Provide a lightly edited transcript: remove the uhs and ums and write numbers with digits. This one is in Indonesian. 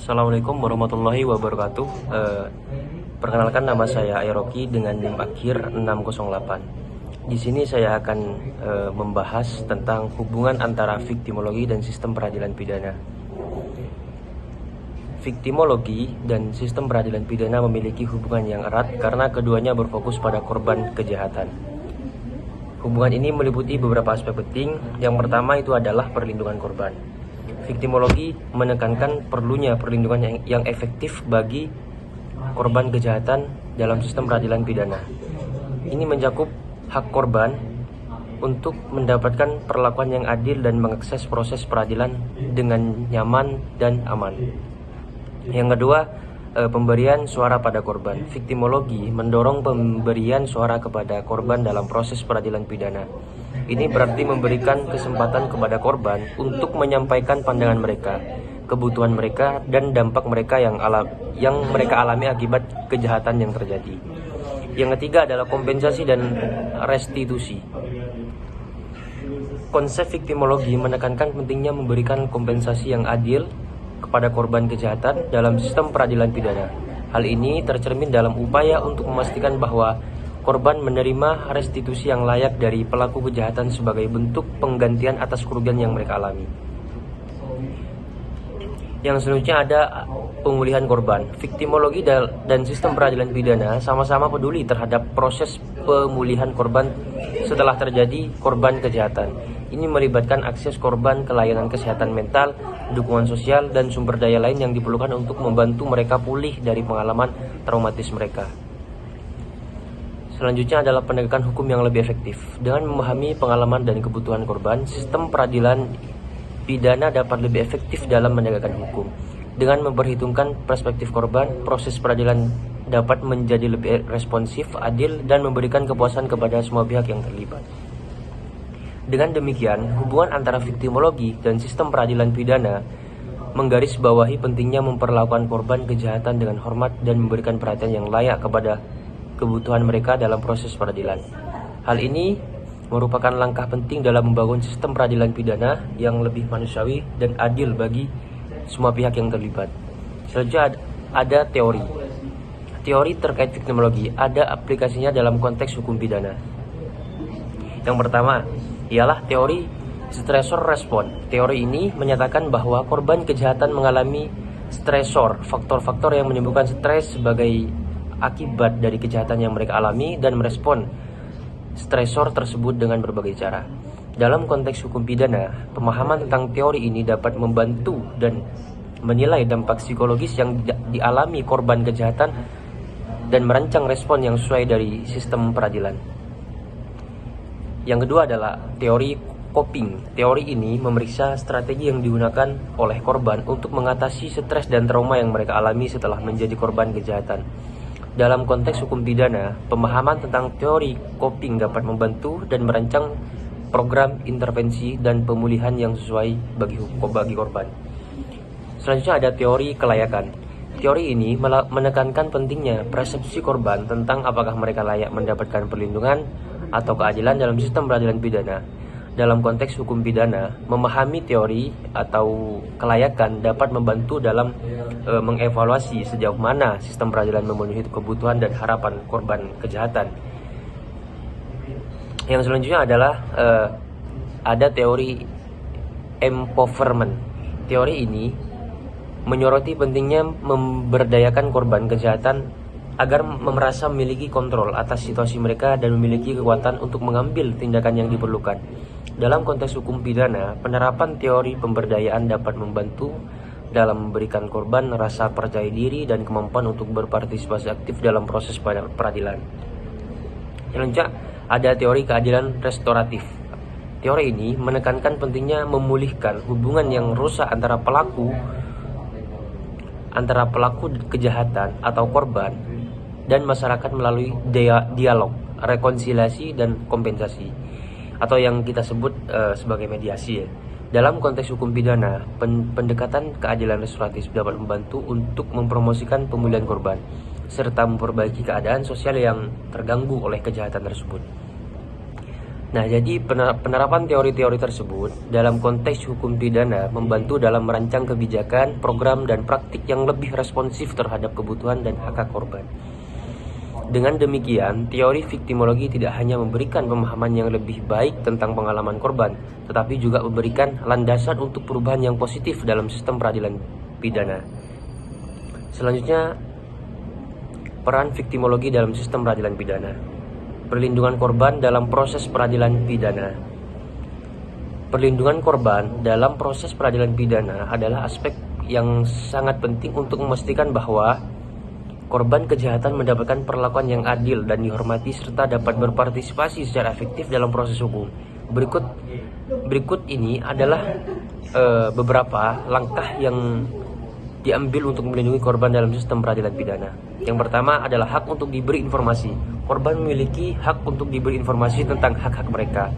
Assalamualaikum warahmatullahi wabarakatuh. Perkenalkan, nama saya Airoki dengan NIM akhir 608. Di sini saya akan membahas tentang hubungan antara viktimologi dan sistem peradilan pidana. Viktimologi dan sistem peradilan pidana memiliki hubungan yang erat karena keduanya berfokus pada korban kejahatan. Hubungan ini meliputi beberapa aspek penting. Yang pertama itu adalah perlindungan korban. Viktimologi menekankan perlunya perlindungan yang efektif bagi korban kejahatan dalam sistem peradilan pidana. Ini mencakup hak korban untuk mendapatkan perlakuan yang adil dan mengakses proses peradilan dengan nyaman dan aman. Yang kedua, pemberian suara pada korban. Viktimologi mendorong pemberian suara kepada korban dalam proses peradilan pidana. Ini berarti memberikan kesempatan kepada korban untuk menyampaikan pandangan mereka, kebutuhan mereka, dan dampak mereka yang mereka alami akibat kejahatan yang terjadi. Yang ketiga adalah kompensasi dan restitusi. Konsep viktimologi menekankan pentingnya memberikan kompensasi yang adil kepada korban kejahatan dalam sistem peradilan pidana. Hal ini tercermin dalam upaya untuk memastikan bahwa korban menerima restitusi yang layak dari pelaku kejahatan sebagai bentuk penggantian atas kerugian yang mereka alami. Yang selanjutnya ada pemulihan korban. Viktimologi dan sistem peradilan pidana sama-sama peduli terhadap proses pemulihan korban setelah terjadi korban kejahatan. Ini melibatkan akses korban ke layanan kesehatan mental, dukungan sosial, dan sumber daya lain yang diperlukan untuk membantu mereka pulih dari pengalaman traumatis mereka. Selanjutnya adalah penegakan hukum yang lebih efektif. Dengan memahami pengalaman dan kebutuhan korban, sistem peradilan pidana dapat lebih efektif dalam menegakkan hukum. Dengan memperhitungkan perspektif korban, proses peradilan dapat menjadi lebih responsif, adil, dan memberikan kepuasan kepada semua pihak yang terlibat. Dengan demikian, hubungan antara viktimologi dan sistem peradilan pidana menggarisbawahi pentingnya memperlakukan korban kejahatan dengan hormat dan memberikan perhatian yang layak kepada kebutuhan mereka dalam proses peradilan. Hal ini merupakan langkah penting dalam membangun sistem peradilan pidana yang lebih manusiawi dan adil bagi semua pihak yang terlibat. Selanjutnya ada teori. Teori terkait viktimologi ada aplikasinya dalam konteks hukum pidana. Yang pertama ialah teori stressor respon. Teori ini menyatakan bahwa korban kejahatan mengalami stresor, faktor-faktor yang menimbulkan stres sebagai akibat dari kejahatan yang mereka alami, dan merespon stresor tersebut dengan berbagai cara. Dalam konteks hukum pidana, pemahaman tentang teori ini dapat membantu dan menilai dampak psikologis yang dialami korban kejahatan dan merancang respon yang sesuai dari sistem peradilan. Yang kedua adalah teori coping. Teori ini memeriksa strategi yang digunakan oleh korban untuk mengatasi stres dan trauma yang mereka alami setelah menjadi korban kejahatan. Dalam konteks hukum pidana, pemahaman tentang teori coping dapat membantu dan merancang program intervensi dan pemulihan yang sesuai bagi korban. Selanjutnya ada teori kelayakan. Teori ini menekankan pentingnya persepsi korban tentang apakah mereka layak mendapatkan perlindungan atau keadilan dalam sistem peradilan pidana. Dalam konteks hukum pidana, memahami teori atau kelayakan dapat membantu dalam mengevaluasi sejauh mana sistem peradilan memenuhi kebutuhan dan harapan korban kejahatan. Yang selanjutnya adalah ada teori empowerment. Teori ini menyoroti pentingnya memberdayakan korban kejahatan agar merasa memiliki kontrol atas situasi mereka dan memiliki kekuatan untuk mengambil tindakan yang diperlukan. Dalam konteks hukum pidana, penerapan teori pemberdayaan dapat membantu dalam memberikan korban rasa percaya diri dan kemampuan untuk berpartisipasi aktif dalam proses peradilan. Selanjutnya ada teori keadilan restoratif. Teori ini menekankan pentingnya memulihkan hubungan yang rusak antara pelaku kejahatan atau korban dan masyarakat melalui dialog, rekonsiliasi, dan kompensasi, atau yang kita sebut sebagai mediasi ya. Dalam konteks hukum pidana, pendekatan keadilan restoratif dapat membantu untuk mempromosikan pemulihan korban serta memperbaiki keadaan sosial yang terganggu oleh kejahatan tersebut. Nah, jadi penerapan teori-teori tersebut dalam konteks hukum pidana membantu dalam merancang kebijakan, program, dan praktik yang lebih responsif terhadap kebutuhan dan hak korban. Dengan demikian, teori viktimologi tidak hanya memberikan pemahaman yang lebih baik tentang pengalaman korban, tetapi juga memberikan landasan untuk perubahan yang positif dalam sistem peradilan pidana. Selanjutnya, peran viktimologi dalam sistem peradilan pidana. Perlindungan korban dalam proses peradilan pidana. Perlindungan korban dalam proses peradilan pidana adalah aspek yang sangat penting untuk memastikan bahwa korban kejahatan mendapatkan perlakuan yang adil dan dihormati serta dapat berpartisipasi secara efektif dalam proses hukum. Berikut ini adalah beberapa langkah yang diambil untuk melindungi korban dalam sistem peradilan pidana. Yang pertama adalah hak untuk diberi informasi. Korban memiliki hak untuk diberi informasi tentang hak-hak mereka.